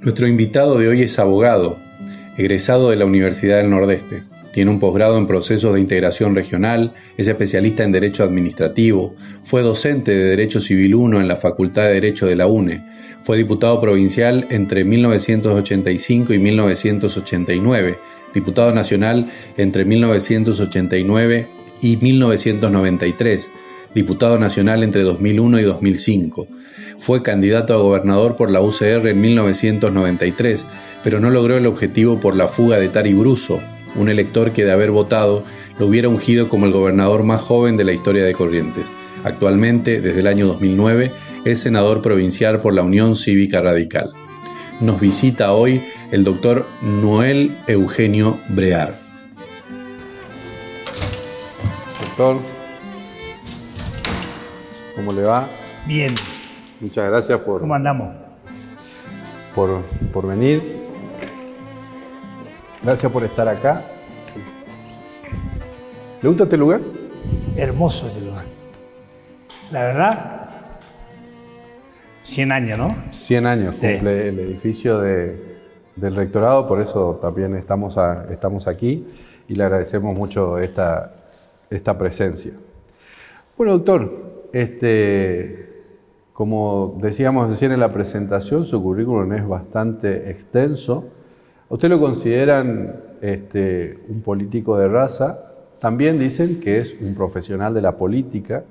Nuestro invitado de hoy es abogado, egresado de la Universidad del Nordeste. Tiene un posgrado en procesos de integración regional, es especialista en Derecho Administrativo, fue docente de Derecho Civil 1 en la Facultad de Derecho de la UNE, fue diputado provincial entre 1985 y 1989, diputado nacional entre 1989 y 1993, diputado nacional entre 2001 y 2005. Fue candidato a gobernador por la UCR en 1993, pero no logró el objetivo por la fuga de Tari Bruso, un elector que de haber votado lo hubiera ungido como el gobernador más joven de la historia de Corrientes. Actualmente, desde el año 2009, es senador provincial por la Unión Cívica Radical. Nos visita hoy el doctor Noel Eugenio Brear. Doctor, ¿cómo le va? Bien. Muchas gracias por... ¿Cómo andamos? Por venir. Gracias por estar acá. ¿Le gusta este lugar? Hermoso este lugar. La verdad, 100 años, ¿no? 100 años Sí. cumple el edificio del rectorado, por eso también estamos aquí y le agradecemos mucho esta presencia. Bueno, doctor, como decíamos recién en la presentación, su currículum es bastante extenso. ¿A usted lo consideran un político de raza? También dicen que es un profesional de la política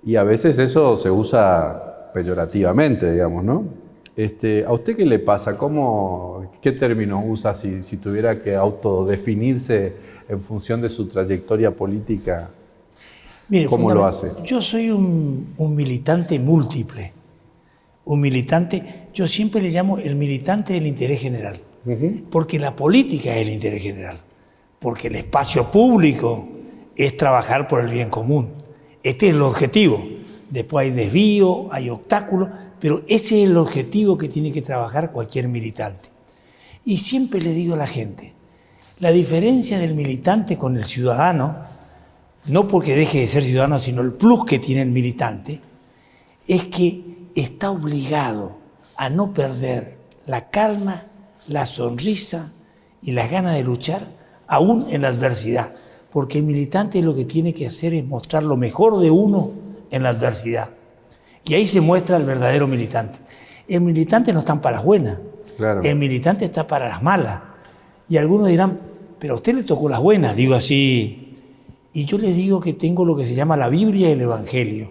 y a veces eso se usa peyorativamente, digamos, ¿no? ¿A usted qué le pasa? ¿Qué términos usa si tuviera que autodefinirse en función de su trayectoria política? Mire, ¿Cómo lo hace? Yo soy un militante múltiple. Un militante, yo siempre le llamo el militante del interés general. Porque la política es el interés general. Porque el espacio público es trabajar por el bien común. Este es el objetivo. Después hay desvío, hay obstáculos, pero ese es el objetivo que tiene que trabajar cualquier militante. Y siempre le digo a la gente, la diferencia del militante con el ciudadano, no porque deje de ser ciudadano, sino el plus que tiene el militante, es que está obligado a no perder la calma, la sonrisa y las ganas de luchar, aún en la adversidad. Porque el militante lo que tiene que hacer es mostrar lo mejor de uno en la adversidad. Y ahí se muestra el verdadero militante. El militante no está para las buenas, Claro. El militante está para las malas. Y algunos dirán, pero a usted le tocó las buenas, digo así. Y yo les digo que tengo lo que se llama la Biblia y el Evangelio.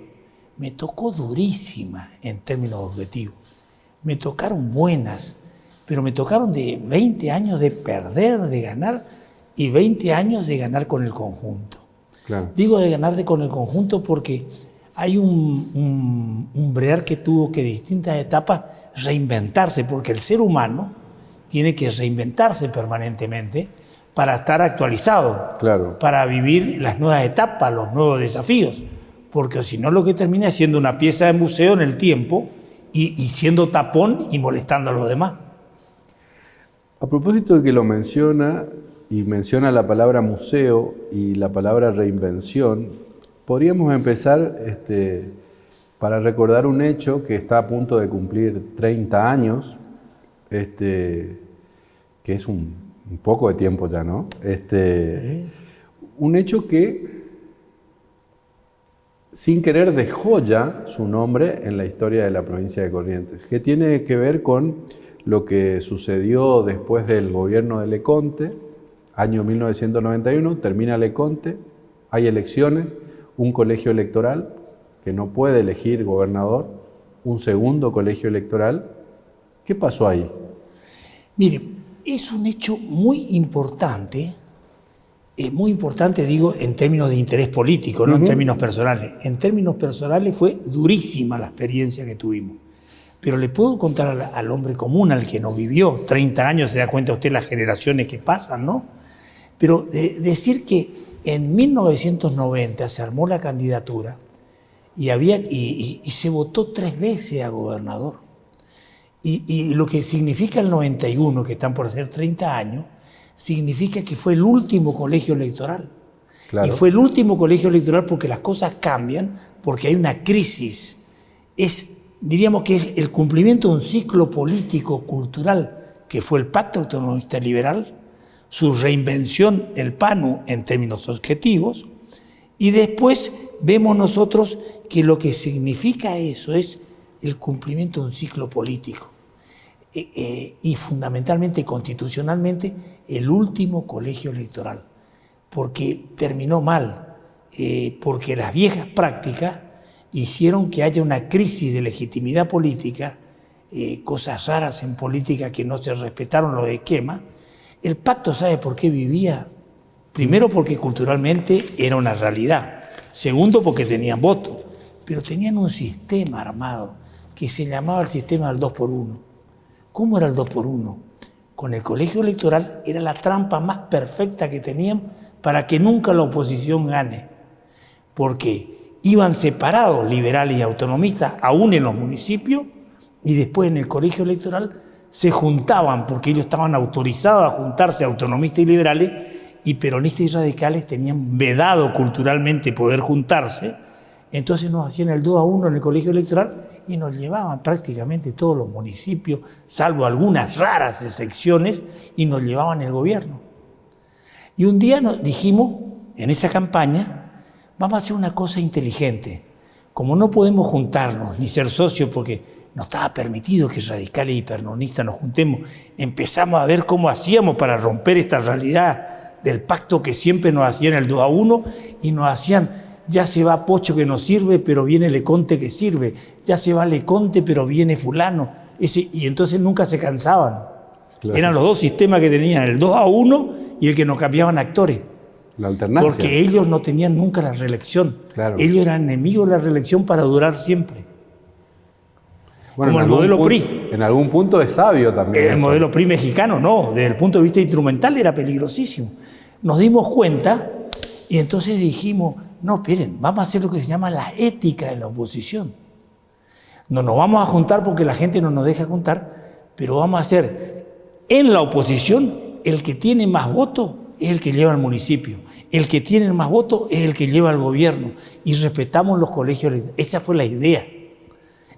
Me tocó durísima en términos objetivos. Me tocaron buenas, pero me tocaron de 20 años de perder, de ganar, y 20 años de ganar con el conjunto. Claro. Digo de ganar con el conjunto porque hay un Brear que tuvo que en distintas etapas reinventarse, porque el ser humano tiene que reinventarse permanentemente para estar actualizado, Claro. para vivir las nuevas etapas, los nuevos desafíos, porque si no lo que termina es siendo una pieza de museo en el tiempo y siendo tapón y molestando a los demás. A propósito de que lo menciona, y menciona la palabra museo y la palabra reinvención, podríamos empezar para recordar un hecho que está a punto de cumplir 30 años, que es un poco de tiempo ya, ¿no? Un hecho que, sin querer, dejó ya su nombre en la historia de la provincia de Corrientes, que tiene que ver con lo que sucedió después del gobierno de Leconte, año 1991, termina Leconte, hay elecciones, un colegio electoral que no puede elegir gobernador, un segundo colegio electoral. ¿Qué pasó ahí? Mire, es un hecho muy importante digo, en términos de interés político, no en términos personales. En términos personales fue durísima la experiencia que tuvimos. Pero le puedo contar al hombre común, al que no vivió 30 años, se da cuenta usted las generaciones que pasan, ¿no? Pero decir que en 1990 se armó la candidatura y se votó 3 veces a gobernador. Y lo que significa el 91, que están por hacer 30 años, significa que fue el último colegio electoral. Claro. Y fue el último colegio electoral porque las cosas cambian, porque hay una crisis. Es diríamos que es el cumplimiento de un ciclo político-cultural que fue el Pacto Autonomista Liberal, su reinvención, el PANU, en términos objetivos, y después vemos nosotros que lo que significa eso es el cumplimiento de un ciclo político y fundamentalmente, constitucionalmente, el último colegio electoral, porque terminó mal, porque las viejas prácticas hicieron que haya una crisis de legitimidad política, cosas raras en política que no se respetaron los esquemas. El pacto, ¿sabe por qué vivía? Primero, porque culturalmente era una realidad. Segundo, porque tenían voto. Pero tenían un sistema armado que se llamaba el sistema del 2x1. ¿Cómo era el 2x1? Con el colegio electoral era la trampa más perfecta que tenían para que nunca la oposición gane. Porque iban separados liberales y autonomistas, aún en los municipios, y después en el colegio electoral se juntaban, porque ellos estaban autorizados a juntarse, autonomistas y liberales, y peronistas y radicales tenían vedado culturalmente poder juntarse. Entonces nos hacían el 2-1 en el colegio electoral y nos llevaban prácticamente todos los municipios, salvo algunas raras excepciones, y nos llevaban el gobierno. Y un día nos dijimos, en esa campaña, vamos a hacer una cosa inteligente. Como no podemos juntarnos ni ser socios porque no estaba permitido que radicales y peronistas nos juntemos, empezamos a ver cómo hacíamos para romper esta realidad del pacto que siempre nos hacían el 2-1 y nos hacían, ya se va Pocho que nos sirve, pero viene Leconte que sirve, ya se va Leconte, pero viene fulano, y entonces nunca se cansaban. Claro. Eran los dos sistemas que tenían, el 2-1 y el que nos cambiaban actores. La alternancia. Porque ellos no tenían nunca la reelección. Claro. Ellos eran enemigos de la reelección para durar siempre. Bueno, como el modelo PRI. En algún punto es sabio también. El modelo PRI mexicano no, desde el punto de vista instrumental era peligrosísimo. Nos dimos cuenta y entonces dijimos, no, esperen, vamos a hacer lo que se llama la ética de la oposición. No nos vamos a juntar porque la gente no nos deja juntar, pero vamos a hacer en la oposición el que tiene más votos es el que lleva al municipio, el que tiene más votos es el que lleva al gobierno y respetamos los colegios. Esa fue la idea.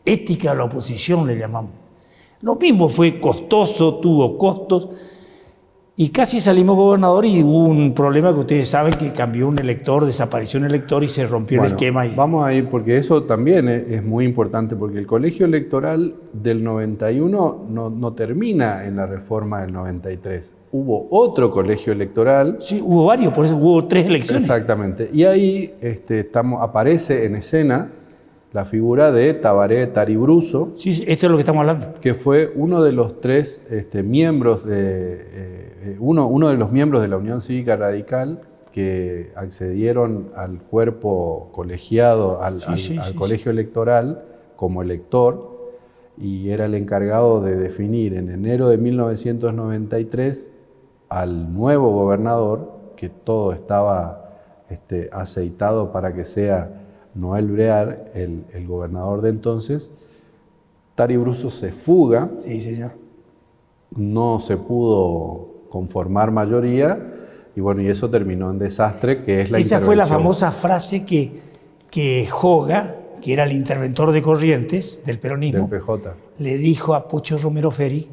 Ética de la oposición le llamamos. Lo mismo fue costoso, tuvo costos y casi salimos gobernador y hubo un problema que ustedes saben que cambió un elector, desapareció un elector y se rompió el esquema. Vamos a ir porque eso también es muy importante porque el colegio electoral del 91 no termina en la reforma del 93. Hubo otro colegio electoral. Sí, hubo varios, por eso hubo 3 elecciones. Exactamente. Y ahí aparece en escena la figura de Tabaré Taribruso. Sí, esto es lo que estamos hablando. Que fue uno de los 3 miembros uno de los miembros de la Unión Cívica Radical que accedieron al cuerpo colegiado, al colegio electoral como elector, y era el encargado de definir en enero de 1993 al nuevo gobernador, que todo estaba aceitado para que sea Noel Brear, el gobernador de entonces. Taribruso se fuga. Sí, señor. No se pudo conformar mayoría y bueno, y eso terminó en desastre, que es la intervención. Esa fue la famosa frase que Joga, que era el interventor de Corrientes del peronismo, del PJ, le dijo a Pocho Romero Feri: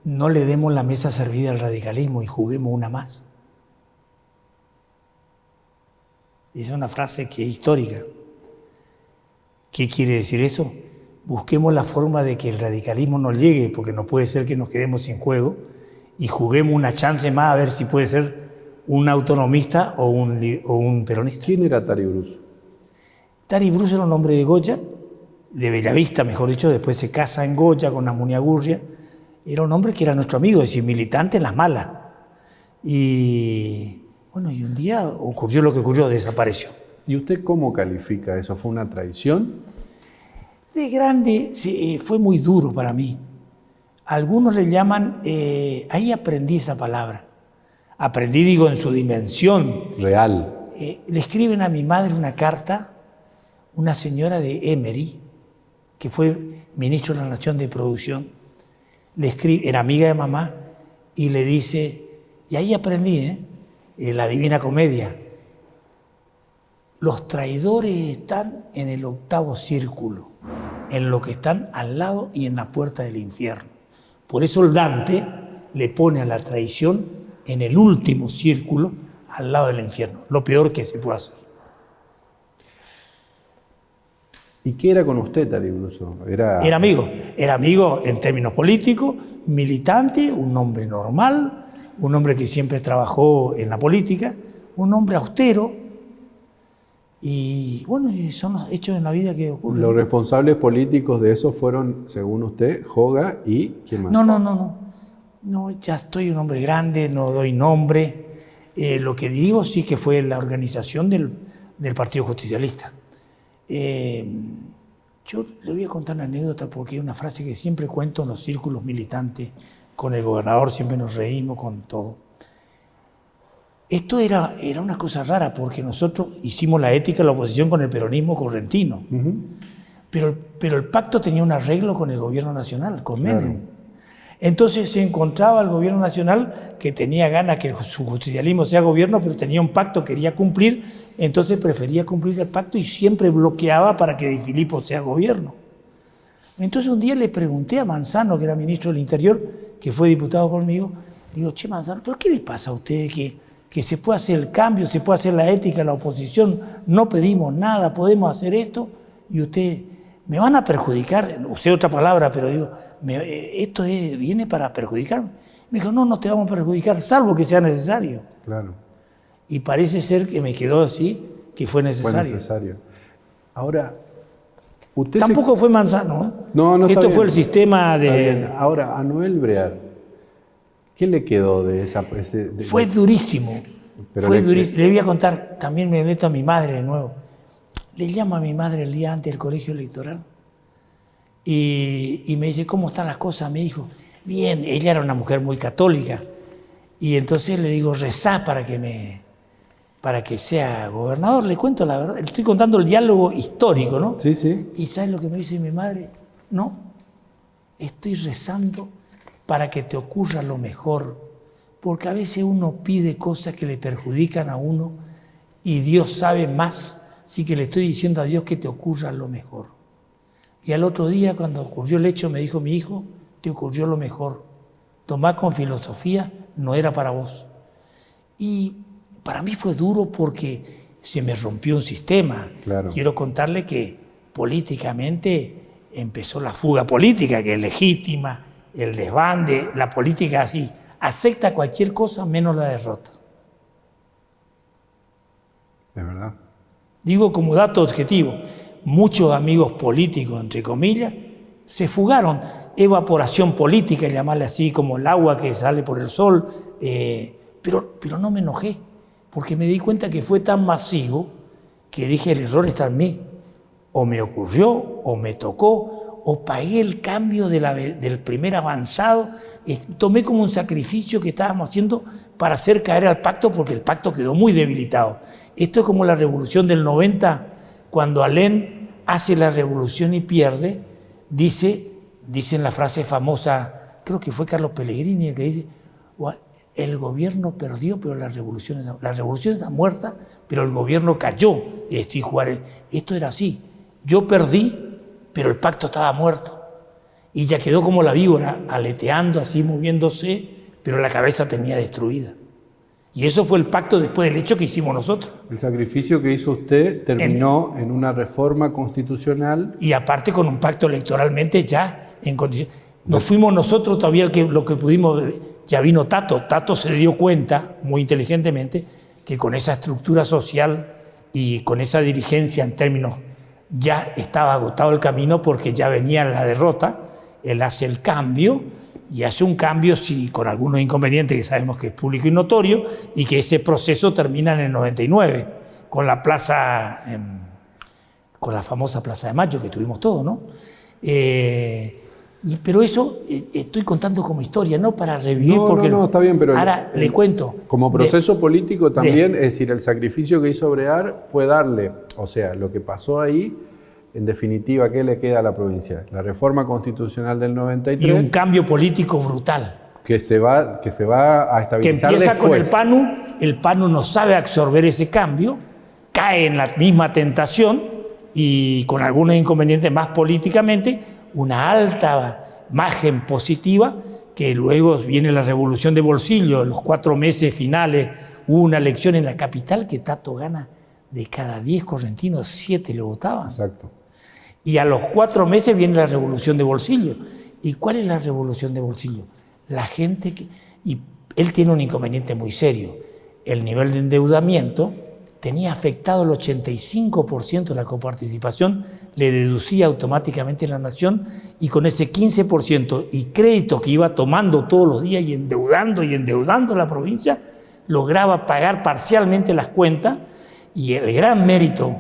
no le demos la mesa servida al radicalismo y juguemos una más. Y es una frase que es histórica. ¿Qué quiere decir eso? Busquemos la forma de que el radicalismo no llegue, porque no puede ser que nos quedemos sin juego, y juguemos una chance más a ver si puede ser un autonomista o un peronista. ¿Quién era Taribruso? Taribruso era un hombre de Goya, de Bellavista, mejor dicho, después se casa en Goya con Amuniagurria. Era un hombre que era nuestro amigo, es decir, militante en las malas. Y bueno, y un día ocurrió lo que ocurrió, desapareció. ¿Y usted cómo califica eso? ¿Fue una traición? De grande, sí, fue muy duro para mí. Algunos le llaman, ahí aprendí esa palabra. Aprendí, digo, en su dimensión. Real. Le escriben a mi madre una carta, una señora de Emery, que fue ministro de la Nación de Producción, le escribe, era amiga de mamá, y le dice, y ahí aprendí, la Divina Comedia, los traidores están en el 8º círculo. en los que están al lado y en la puerta del infierno. Por eso el Dante le pone a la traición en el último círculo, al lado del infierno, lo peor que se puede hacer. ¿Y qué era con usted, tal incluso? Era amigo en términos políticos, militante, un hombre normal, un hombre que siempre trabajó en la política, un hombre austero, y bueno, son los hechos en la vida que ocurren. Los responsables políticos de eso fueron, según usted, Joga y ¿quién más? No, ya estoy un hombre grande, no doy nombre. Lo que digo sí que fue la organización del Partido Justicialista. Yo le voy a contar una anécdota porque es una frase que siempre cuento en los círculos militantes. Con el gobernador siempre nos reímos con todo. Esto era una cosa rara porque nosotros hicimos la ética de la oposición con el peronismo correntino. Pero el pacto tenía un arreglo con el gobierno nacional, con Menem. Claro. Entonces se encontraba el gobierno nacional que tenía ganas que su justicialismo sea gobierno, pero tenía un pacto, quería cumplir, entonces prefería cumplir el pacto y siempre bloqueaba para que De Filippo sea gobierno. Entonces un día le pregunté a Manzano, que era ministro del Interior, que fue diputado conmigo, le digo, che Manzano, ¿pero qué les pasa a ustedes que se puede hacer el cambio, se puede hacer la ética, la oposición, no pedimos nada, podemos hacer esto, y usted, ¿me van a perjudicar? Usé otra palabra, pero digo, ¿esto viene para perjudicarme? Me dijo, no te vamos a perjudicar, salvo que sea necesario. Claro. Y parece ser que me quedó así, que fue necesario. Fue necesario. Ahora, usted tampoco fue Manzano, ¿eh? No, esto está fue bien. El sistema de... Ahora, a Noel Brear, ¿qué le quedó de esa... Fue durísimo. Fue durísimo. Le voy a contar, también me meto a mi madre de nuevo. Le llamo a mi madre el día antes del colegio electoral y me dice, ¿cómo están las cosas? Me dijo, bien, ella era una mujer muy católica. Y entonces le digo, rezá para que sea gobernador. Le cuento la verdad, le estoy contando el diálogo histórico, ¿no? Sí, sí. ¿Y sabes lo que me dice mi madre? No, estoy rezando para que te ocurra lo mejor, porque a veces uno pide cosas que le perjudican a uno y Dios sabe más. Así que le estoy diciendo a Dios que te ocurra lo mejor. Y al otro día, cuando ocurrió el hecho, me dijo mi hijo, te ocurrió lo mejor. Tomá con filosofía, no era para vos. Y para mí fue duro porque se me rompió un sistema. Claro. Quiero contarle que políticamente empezó la fuga política, que es legítima, el desbande, la política así, acepta cualquier cosa menos la derrota. Es verdad. Digo como dato objetivo, muchos amigos políticos, entre comillas, se fugaron. Evaporación política, llamarle así, como el agua que sale por el sol, pero no me enojé, porque me di cuenta que fue tan masivo que dije, el error está en mí. O me ocurrió, o me tocó, o pagué el cambio del primer avanzado, tomé como un sacrificio que estábamos haciendo para hacer caer al pacto, porque el pacto quedó muy debilitado. Esto es como la revolución del 90, cuando Alén hace la revolución y pierde, dicen la frase famosa, creo que fue Carlos Pellegrini el que dice, el gobierno perdió, pero la revolución está muerta, pero el gobierno cayó. Esto era así, yo perdí, pero el pacto estaba muerto. Y ya quedó como la víbora, aleteando así, moviéndose, pero la cabeza tenía destruida. Y eso fue el pacto después del hecho que hicimos nosotros. El sacrificio que hizo usted terminó en una reforma constitucional. Y aparte con un pacto electoralmente ya en condiciones. No fuimos nosotros todavía lo que pudimos. Ya vino Tato. Tato se dio cuenta, muy inteligentemente, que con esa estructura social y con esa dirigencia en términos, ya estaba agotado el camino porque ya venía la derrota. Él hace el cambio. Y hace un cambio, sí, con algunos inconvenientes que sabemos que es público y notorio, y que ese proceso termina en el 99, con la famosa Plaza de Mayo que tuvimos todos, ¿no? Pero eso estoy contando como historia, no para revivir. No, está bien, pero ahora le cuento. Como proceso político también, es decir, el sacrificio que hizo Brear fue darle, o sea, lo que pasó ahí. En definitiva, ¿qué le queda a la provincia? La reforma constitucional del 93. Y un cambio político brutal. Que se va a estabilizar que empieza después. Con el PANU no sabe absorber ese cambio, cae en la misma tentación, y con algunos inconvenientes más políticamente, una alta imagen positiva, que luego viene la revolución de bolsillo, en los 4 meses finales hubo una elección en la capital que Tato gana de cada 10 correntinos, 7 le votaban. Exacto. Y a los 4 meses viene la revolución de bolsillo. ¿Y cuál es la revolución de bolsillo? La gente que... Y él tiene un inconveniente muy serio. El nivel de endeudamiento tenía afectado el 85% de la coparticipación, le deducía automáticamente la nación, y con ese 15% y créditos que iba tomando todos los días y endeudando la provincia, lograba pagar parcialmente las cuentas. Y el gran mérito,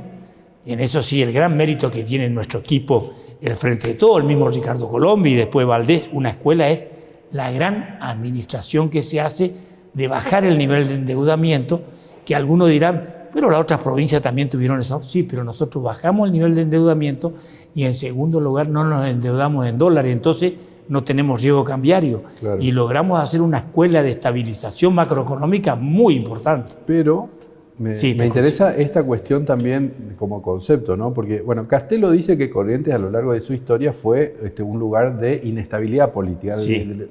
en eso sí, el gran mérito que tiene nuestro equipo, el Frente de Todo, el mismo Ricardo Colombi y después Valdés, una escuela, es la gran administración que se hace de bajar el nivel de endeudamiento, que algunos dirán, pero las otras provincias también tuvieron eso. Sí, pero nosotros bajamos el nivel de endeudamiento y en segundo lugar no nos endeudamos en dólares, entonces no tenemos riesgo cambiario. Claro. Y logramos hacer una escuela de estabilización macroeconómica muy importante. Pero me interesa esta cuestión también como concepto, ¿no? Porque, bueno, Castelo dice que Corrientes a lo largo de su historia fue un lugar de inestabilidad política. Sí.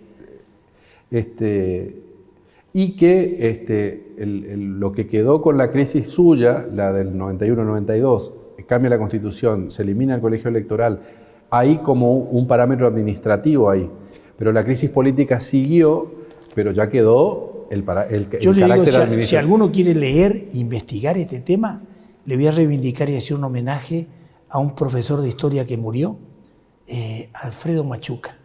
Y que lo que quedó con la crisis suya, la del 91-92, cambia la Constitución, se elimina el colegio electoral, hay como un parámetro administrativo ahí. Pero la crisis política siguió, pero ya quedó el Yo le carácter digo, administrativo. Si alguno quiere leer, investigar este tema, le voy a reivindicar y hacer un homenaje a un profesor de historia que murió, Alfredo Machuca,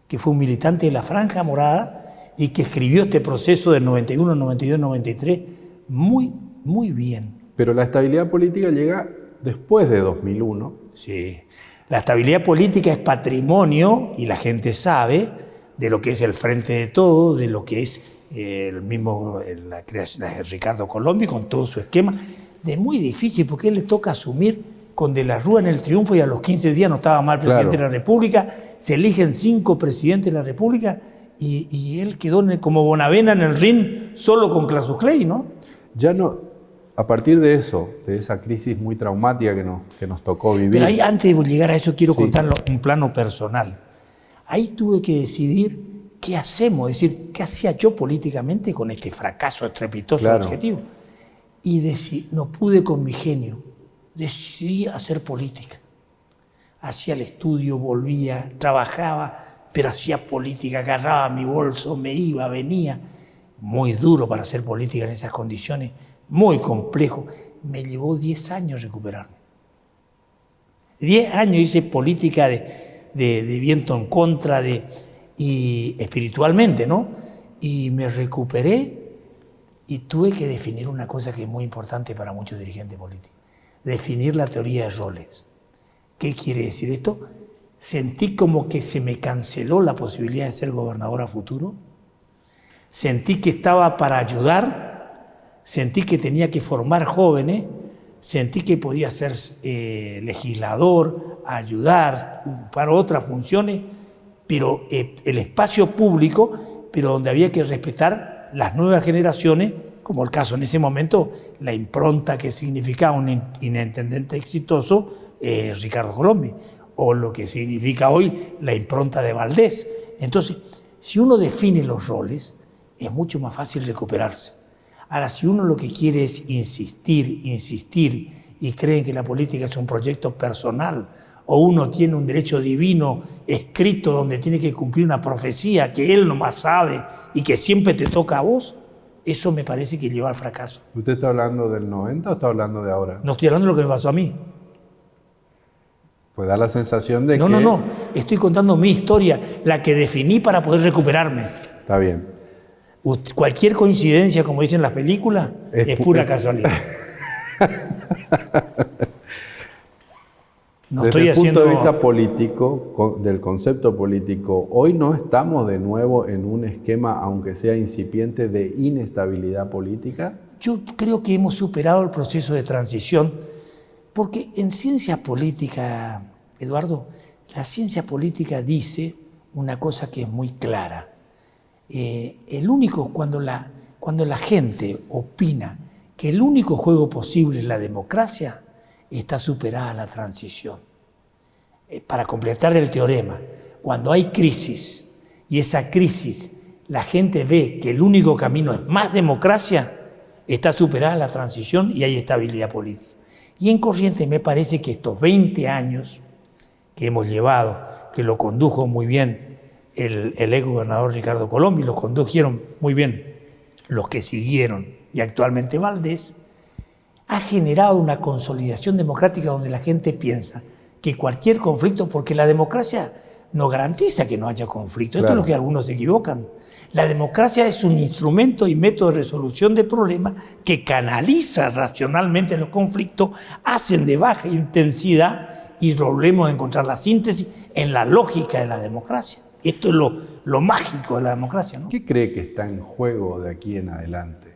que fue un militante de la Franja Morada y que escribió este proceso del 91, 92, 93 muy, muy bien. Pero la estabilidad política llega después de 2001. Sí. La estabilidad política es patrimonio, y la gente sabe, de lo que es el Frente de Todo, de lo que es el mismo la creación de Ricardo Colombi con todo su esquema, de muy difícil, porque él le toca asumir con De la Rúa en el triunfo y a los 15 días no estaba mal presidente de la República, se eligen 5 presidentes de la República y él quedó como Bonavena en el ring solo con Claus Clay, ¿no? Ya no, a partir de eso, de esa crisis muy traumática que nos tocó vivir. Pero ahí, antes de llegar a eso, quiero contarlo un plano personal. Ahí tuve que decidir qué hacemos, es decir, qué hacía yo políticamente con este fracaso estrepitoso objetivo. Y no pude con mi genio, decidí hacer política. Hacía el estudio, volvía, trabajaba, pero hacía política, agarraba mi bolso, me iba, venía. Muy duro para hacer política en esas condiciones, muy complejo. Me llevó 10 años recuperarme. 10 años hice política de viento en contra, y espiritualmente, ¿no? Y me recuperé y tuve que definir una cosa que es muy importante para muchos dirigentes políticos. Definir la teoría de roles. ¿Qué quiere decir esto? Sentí como que se me canceló la posibilidad de ser gobernador a futuro. Sentí que estaba para ayudar, sentí que tenía que formar jóvenes, sentí que podía ser legislador, ayudar para otras funciones, pero el espacio público, pero donde había que respetar las nuevas generaciones, como el caso en ese momento, la impronta que significaba un intendente exitoso, Ricardo Colombi, o lo que significa hoy la impronta de Valdés. Entonces, si uno define los roles, es mucho más fácil recuperarse. Ahora, si uno lo que quiere es insistir, y cree que la política es un proyecto personal, o uno tiene un derecho divino escrito donde tiene que cumplir una profecía que él nomás sabe y que siempre te toca a vos, eso me parece que lleva al fracaso. ¿Usted está hablando del 90 o está hablando de ahora? No estoy hablando de lo que me pasó a mí. Pues da la sensación de que... No, estoy contando mi historia, la que definí para poder recuperarme. Está bien. Cualquier coincidencia, como dicen las películas, es pura casualidad. No Desde estoy el punto de vista político, del concepto político, hoy no estamos de nuevo en un esquema, aunque sea incipiente, de inestabilidad política. Yo creo que hemos superado el proceso de transición, porque en ciencia política, Eduardo, la ciencia política dice una cosa que es muy clara. Cuando la gente opina que el único juego posible es la democracia, está superada la transición. Para completar el teorema, cuando hay crisis y esa crisis la gente ve que el único camino es más democracia, está superada la transición y hay estabilidad política. Y en Corrientes me parece que estos 20 años que hemos llevado, que lo condujo muy bien el ex gobernador Ricardo Colombo y lo condujeron muy bien los que siguieron y actualmente Valdés, ha generado una consolidación democrática donde la gente piensa que cualquier conflicto, porque la democracia no garantiza que no haya conflicto, claro. Esto es lo que algunos se equivocan. La democracia es un instrumento y método de resolución de problemas que canaliza racionalmente los conflictos, hacen de baja intensidad y logremos encontrar la síntesis en la lógica de la democracia. Esto es lo mágico de la democracia, ¿no? ¿Qué cree que está en juego de aquí en adelante?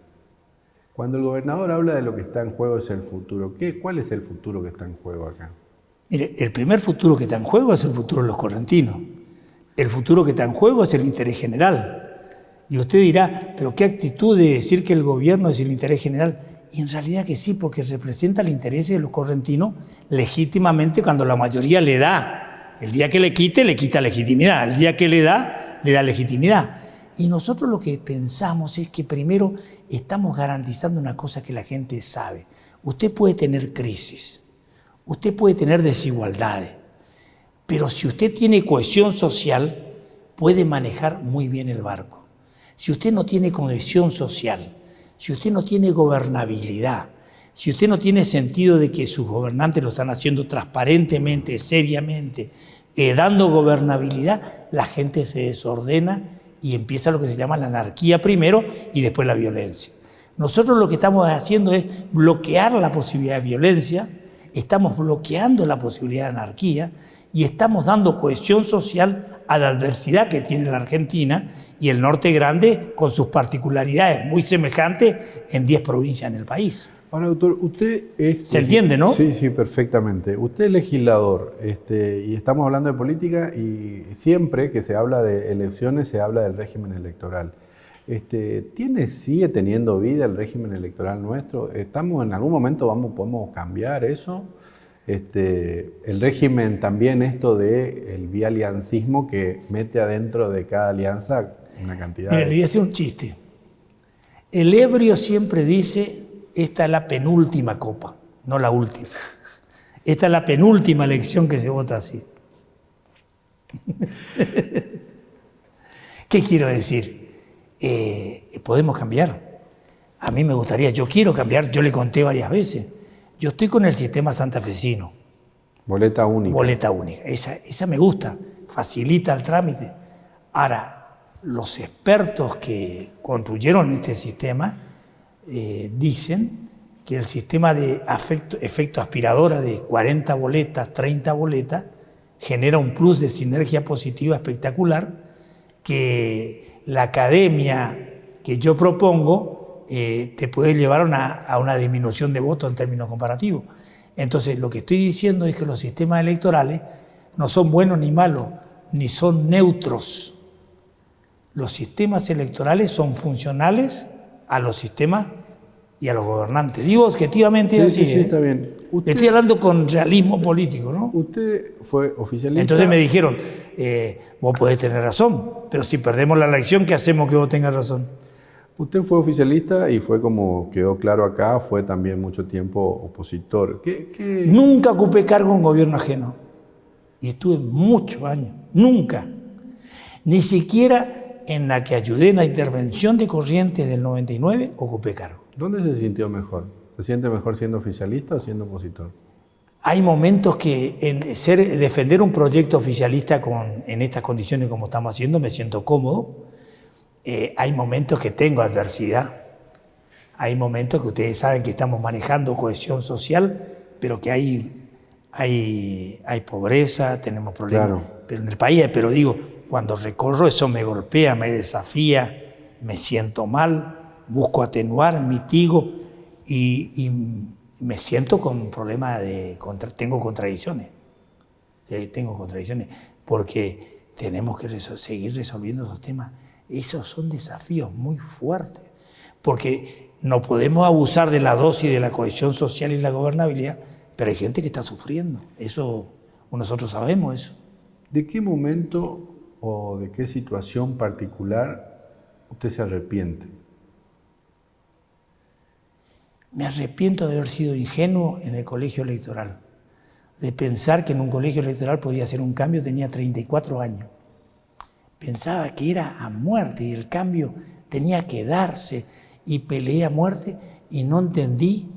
Cuando el gobernador habla de lo que está en juego es el futuro, ¿cuál es el futuro que está en juego acá? Mire, el primer futuro que está en juego es el futuro de los correntinos. El futuro que está en juego es el interés general. Y usted dirá, pero qué actitud de decir que el gobierno es el interés general. Y en realidad que sí, porque representa el interés de los correntinos legítimamente cuando la mayoría le da. El día que le quita legitimidad. El día que le da legitimidad. Y nosotros lo que pensamos es que primero estamos garantizando una cosa que la gente sabe. Usted puede tener crisis, usted puede tener desigualdades, pero si usted tiene cohesión social, puede manejar muy bien el barco. Si usted no tiene cohesión social, si usted no tiene gobernabilidad, si usted no tiene sentido de que sus gobernantes lo están haciendo transparentemente, seriamente, dando gobernabilidad, la gente se desordena y empieza lo que se llama la anarquía primero y después la violencia. Nosotros lo que estamos haciendo es bloquear la posibilidad de violencia, estamos bloqueando la posibilidad de anarquía y estamos dando cohesión social a la adversidad que tiene la Argentina y el norte grande con sus particularidades muy semejantes en 10 provincias en el país. Ahora, doctor, usted es... ¿Se entiende, no? Sí, sí, perfectamente. Usted es legislador y estamos hablando de política y siempre que se habla de elecciones se habla del régimen electoral. ¿Sigue teniendo vida el régimen electoral nuestro? ¿En algún momento podemos cambiar eso? El régimen también esto del bialiancismo que mete adentro de cada alianza una cantidad Mira, le voy a hacer un chiste. El ebrio siempre dice, esta es la penúltima copa, no la última. Esta es la penúltima elección que se vota así. ¿Qué quiero decir? Podemos cambiar. A mí me gustaría, yo quiero cambiar, yo le conté varias veces. Yo estoy con el sistema santafesino. Boleta única. Boleta única. Esa me gusta, facilita el trámite. Ahora, los expertos que construyeron este sistema dicen que el sistema de efecto aspiradora de 40 boletas, 30 boletas, genera un plus de sinergia positiva espectacular, que la academia que yo propongo te puede llevar a una disminución de votos en términos comparativos. Entonces, lo que estoy diciendo es que los sistemas electorales no son buenos ni malos, ni son neutros. Los sistemas electorales son funcionales a los sistemas y a los gobernantes. Digo objetivamente así. Sí, está bien. Estoy hablando con realismo político, ¿no? Usted fue oficialista. Entonces me dijeron, vos podés tener razón, pero si perdemos la elección, ¿qué hacemos que vos tengas razón? Usted fue oficialista y fue, como quedó claro acá, fue también mucho tiempo opositor. Nunca ocupé cargo en gobierno ajeno. Y estuve muchos años. Nunca. Ni siquiera en la que ayudé en la intervención de Corrientes del 99, ocupé cargo. ¿Dónde se sintió mejor? ¿Se siente mejor siendo oficialista o siendo opositor? Hay momentos que defender un proyecto oficialista en estas condiciones como estamos haciendo, me siento cómodo. Hay momentos que tengo adversidad. Hay momentos que ustedes saben que estamos manejando cohesión social, pero que hay pobreza, tenemos problemas. Claro. Pero en el país, pero digo, cuando recorro eso me golpea, me desafía, me siento mal, busco atenuar, mitigo y me siento con problemas tengo contradicciones. Tengo contradicciones porque tenemos que seguir resolviendo esos temas. Esos son desafíos muy fuertes porque no podemos abusar de la dosis de la cohesión social y la gobernabilidad pero hay gente que está sufriendo. Eso, nosotros sabemos eso. ¿De qué momento o de qué situación particular usted se arrepiente? Me arrepiento de haber sido ingenuo en el colegio electoral, de pensar que en un colegio electoral podía hacer un cambio. Tenía 34 años. Pensaba que era a muerte y el cambio tenía que darse y peleé a muerte y no entendí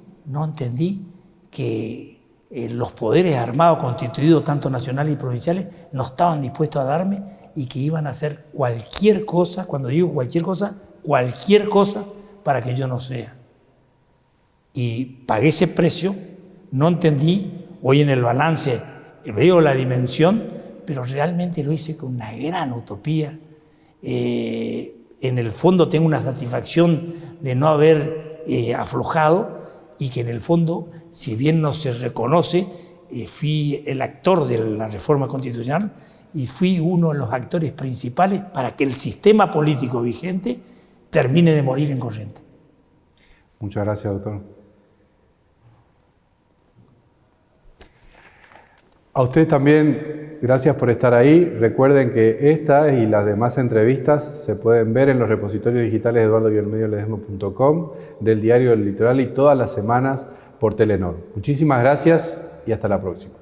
que los poderes armados constituidos, tanto nacionales y provinciales, no estaban dispuestos a darme y que iban a hacer cualquier cosa, cuando digo cualquier cosa para que yo no sea. Y pagué ese precio, no entendí, hoy en el balance veo la dimensión, pero realmente lo hice con una gran utopía. En el fondo tengo una satisfacción de no haber aflojado y que en el fondo, si bien no se reconoce, fui el actor de la reforma constitucional y fui uno de los actores principales para que el sistema político vigente termine de morir en corriente. Muchas gracias, doctor. A usted también, gracias por estar ahí. Recuerden que esta y las demás entrevistas se pueden ver en los repositorios digitales de eduardo-ledesma.com, del Diario del Litoral y todas las semanas por Telenor. Muchísimas gracias y hasta la próxima.